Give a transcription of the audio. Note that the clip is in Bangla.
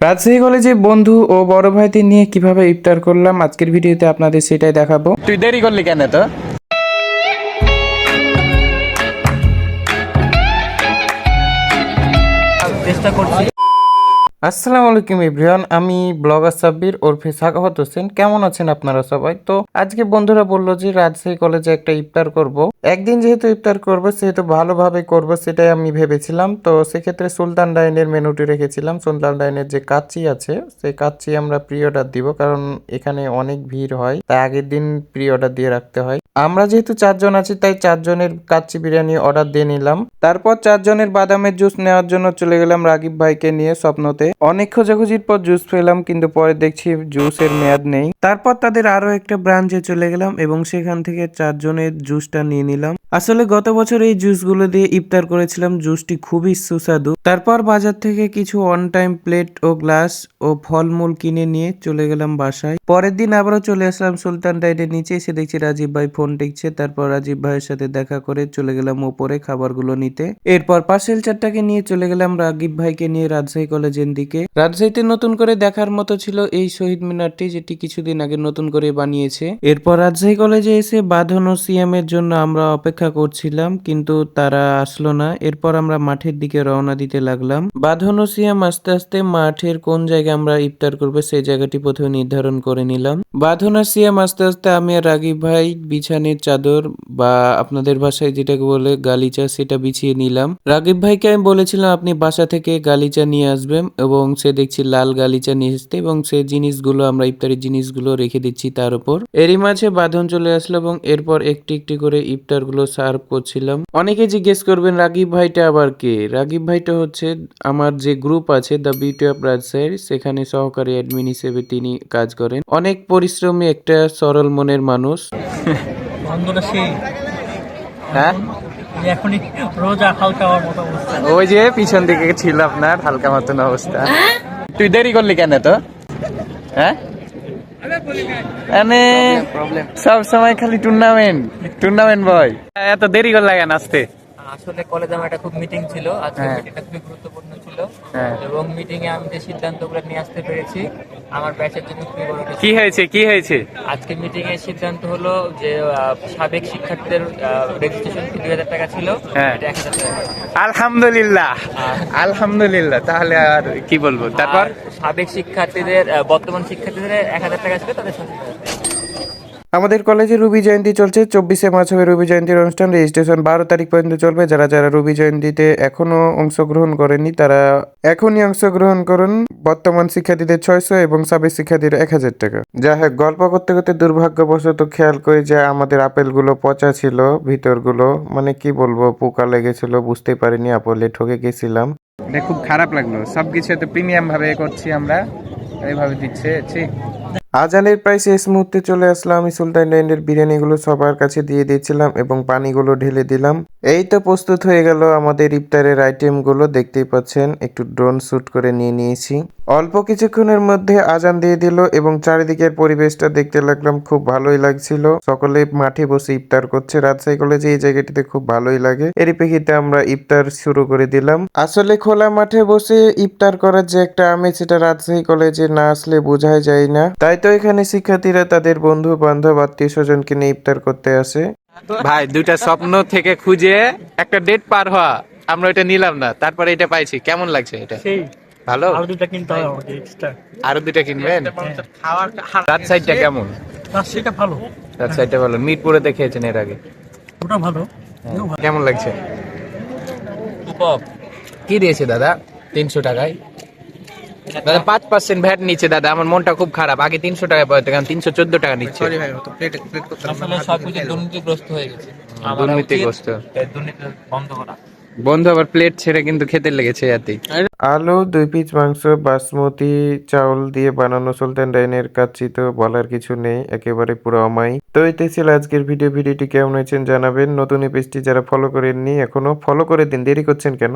রাজশাহী কলেজে বন্ধু ও বড় ভাইদের নিয়ে কিভাবে ইফতার করলাম আজকের ভিডিওতে আপনাদের সেটাই দেখাবো। তুই দেরি করলি কেন তো? চেষ্টা করছি। আসসালামু আলাইকুম এভরিওয়ান, আমি ব্লগার সাব্বির ওরফে সাখাওয়াত হোসেন। কেমন আছেন আপনারা সবাই? তো আজকে বন্ধুরা বললো যে রাজশাহী কলেজে একটা ইফতার করব। একদিন যেহেতু ইফতার করবো সেহেতু ভালোভাবে করব, সেটাই আমি ভেবেছিলাম। তো সেক্ষেত্রে সুলতান ডাইনের মেনুটি রেখেছিলাম। সুলতান ডাইনের যে কাচ্চি আছে সেই কাচ্চি আমরা প্রি অর্ডার দিব, কারণ এখানে অনেক ভিড় হয়, তাই আগের দিন প্রি অর্ডার দিয়ে রাখতে হয়। আমরা যেহেতু 4 জন আছি তাই 4 জনের কাচ্চি বিরিয়ানি অর্ডার দিয়ে নিলাম। তারপর 4 জনের বাদামের জুস নেওয়ার জন্য চলে গেলাম রাগিব ভাইকে নিয়ে স্বপ্নতে। অনেক খোঁজাখুঁজির পর জুস পেলাম, কিন্তু পরে দেখছি জুসের মেয়াদ নেই। তারপর তাদের আরো একটা ব্রাঞ্চে চলে গেলাম এবং সেখান থেকে 4 জনের জুসটা নিয়ে নিলাম। আসলে গত বছর এই জুসগুলো দিয়ে ইফতার করেছিলাম, জুসটি খুবই সুস্বাদু। তারপর বাজার থেকে কিছু অন টাইম প্লেট ও গ্লাস ও ফলমূল কিনে নিয়ে চলে গেলাম বাসায়। পরের দিন আবারও চলে আসলাম সুলতান ডাইনের নিচে, এসে দেখছি রাজীব ভাই ফোন টিকছে। তারপর রাজীব ভাইয়ের সাথে দেখা করে চলে গেলাম ওপরে খাবারগুলো নিতে। এরপর পার্সেল চারটাকে নিয়ে চলে গেলাম রাগীব ভাইকে নিয়ে রাজশাহী কলেজের দিকে। রাজশাহীতে নতুন করে দেখার মতো ছিল এই শহীদ মিনারটি, যেটি কিছুদিন আগে নতুন করে বানিয়েছে। এরপর রাজশাহী কলেজে এসে বাঁধন ও সিএম এর জন্য আমরা অপেক্ষা করছিলাম, কিন্তু তারা আসলো না। এরপর আমরা মাঠের দিকে রওনা দিতে লাগলাম। বাঁধন ও সিএম আস্তে আস্তে মাঠের কোন জায়গায় আমরা ইফতার করবো সেই জায়গাটি প্রথমে নির্ধারণ করে নিলাম। বাঁধন আর সিএম আস্তে আস্তে আমি আর রাগীব ভাই বিছানের চাদর বা আপনাদের ভাষায় যেটাকে বলে গালিচা সেটা বিছিয়ে নিলাম। রাগীব ভাইকে আমি বলেছিলাম আপনি বাসা থেকে গালিচা নিয়ে আসবেন, এবং সে দেখছি লাল গালিচা নিয়ে এসছে এবং সে জিনিসগুলো আমরা ইফতারের জিনিসগুলো রেখে দিচ্ছি তার উপর। এরই মাঝে বাঁধন চলে আসলো এবং এরপর একটি একটি করে ইফতার গুলো সার্ভ করছিলাম। অনেকে জিজ্ঞেস করবেন রাগীব ভাইটা আবার কে? রাগীব ভাইটা হচ্ছে আমার যে গ্রুপ আছে দ্য বিউটি অফ রাজশাহী, সেখানে সহকারী অ্যাডমিন হিসেবে তিনি কাজ করেন। অনেক পরিশ্রমী একটা সরল মনের মানুষ। বন্ধুরা সেই হ্যাঁ, এখনই রোজা হালকা হওয়ার মতো অবস্থা। ওই যে পিছন দিকে ছিল আপনার হালকা মতন অবস্থা। তুই দেরি করলি কেন তো? হ্যাঁ, মানে সব সময় খালি টুর্নামেন্ট টুর্নামেন্ট বয়। এত দেরি করলে কেন আসতে? আসলে কলেজে আমার একটা খুব মিটিং ছিল, আজকে হ্যাঁ। মিটিংটা খুবই গুরুত্বপূর্ণ ছিল হ্যাঁ। এবং মিটিং এ আমি যে সিদ্ধান্তগুলো নিয়ে আসতে পেরেছি আমার ব্যাচের জন্য খুবই বড় কিছু। কি হয়েছে কি হয়েছে? আজকে মিটিং এর সিদ্ধান্ত হলো যে সাবেক শিক্ষার্থীদের রেজিস্ট্রেশন ফি 2000 টাকা ছিল, হ্যাঁ। এটা 1000 টাকা। আলহামদুলিল্লাহ আলহামদুলিল্লাহ, তাহলে আর কি বলবো। তারপর আর সাবেক শিক্ষার্থীদের বর্তমান শিক্ষার্থীদের 1000 টাকা ছিল, তাদের 700 টাকা। আমাদের কলেজে রুবি জয়ন্তী চলছে। 24শে মার্চ হবে রুবি জয়ন্তীর অনুষ্ঠান। রেজিস্ট্রেশন 12 তারিখ পর্যন্ত চলবে। যারা যারা রুবি জয়ন্তীতে এখনো অংশগ্রহণ করেনি তারা এখনই অংশগ্রহণ করুন। বর্তমান শিক্ষার্থীদের 600 এবং সাবেক শিক্ষার্থীদের 1000 টাকা। যা হোক, গল্প করতে করতে দুর্ভাগ্যবশত খেয়াল করি যে আমাদের আপেলগুলো পচা ছিল, ভিতরগুলো মানে কি বলবো পোকা লেগেছিল, বুঝতে পারিনি, আপেলে ঠকে গেছিলাম। এটা খুব খারাপ লাগলো। সবকিছু এত প্রিমিয়াম ভাবে করছি আমরা, এইভাবে দিচ্ছে। আজানের প্রায় শেষ মুহূর্তে চলে আসলাম। আমি সুলতান ডাইনের বিরিয়ানিগুলো সবার কাছে দিয়ে দিয়েছিলাম এবং পানিগুলো ঢেলে দিলাম। এই তো প্রস্তুত হয়ে গেল আমাদের ইফতারের আইটেমগুলো, দেখতেই পাচ্ছেন। একটু ড্রোন শুট করে নিয়ে নিয়েছি। অল্প কিছুক্ষণের মধ্যে আজান দিয়ে দিল এবং চারিদিকের পরিবেশটা দেখতে লাগলাম, খুব ভালোই লাগছিল। সকলে মাঠে বসে ইফতার করছে। রাজশাহী কলেজে এই জায়গাটিতে খুব ভালোই লাগে। এরই প্রেক্ষিতে আমরা ইফতার শুরু করে দিলাম। আসলে খোলা মাঠে বসে ইফতার করার যে একটা আমেজ, সেটা রাজশাহী কলেজে না আসলে বোঝাই যায় না। তাই তো এখানে শিক্ষার্থীরা তাদের বন্ধু বান্ধব আত্মীয় স্বজনকে নিয়ে ইফতার করতে আসে। ভাই, দুইটা স্বপ্ন থেকে খুঁজে একটা ডেট পার হওয়া, আমরা এটা নিলাম না, তারপরে এটা পাইছি। কেমন লাগছে এটা? সেই ভালো। আরো দুটো কিনতে হবে আমাকে এক্সট্রা। আরো দুইটা কিনবেন? রাত সাইডটা কেমন? সেটা ভালো, রাত সাইডটা ভালো। মিরপুরে দেখেছেন এর আগে? ওটা ভালো। কেমন লাগছে? উপব কি দিয়েছে দাদা 300 টাকায়? দাদা 5% ভ্যাট নিচ্ছে দাদা। আমার মনটা খুব খারাপ। আগে 300 টাকায় পাওয়া যেত, এখন 314 টাকা নিচ্ছে। আসলে সবকিছু দুর্নীতিগ্রস্ত হয়ে গেছে। দুর্নীতিগ্রস্ত। দুর্নীতি বন্ধ করা। বন্ধু আবার প্লেট ছেড়ে কিন্তু খেতে লেগেছে এতেই। আলু, 2 পিস মাংস, বাসমতি চাউল দিয়ে বানানো সুলতান ডাইনের কাচ্চি তো বলার কিছু নেই, একেবারে পুরো অমাই। তো এটাই ছিল আজকের ভিডিওটি কেমন হয়েছেন জানাবেন। নতুন এই পেজটি যারা ফলো করেননি এখনো ফলো করে দিন, দেরি করছেন কেন?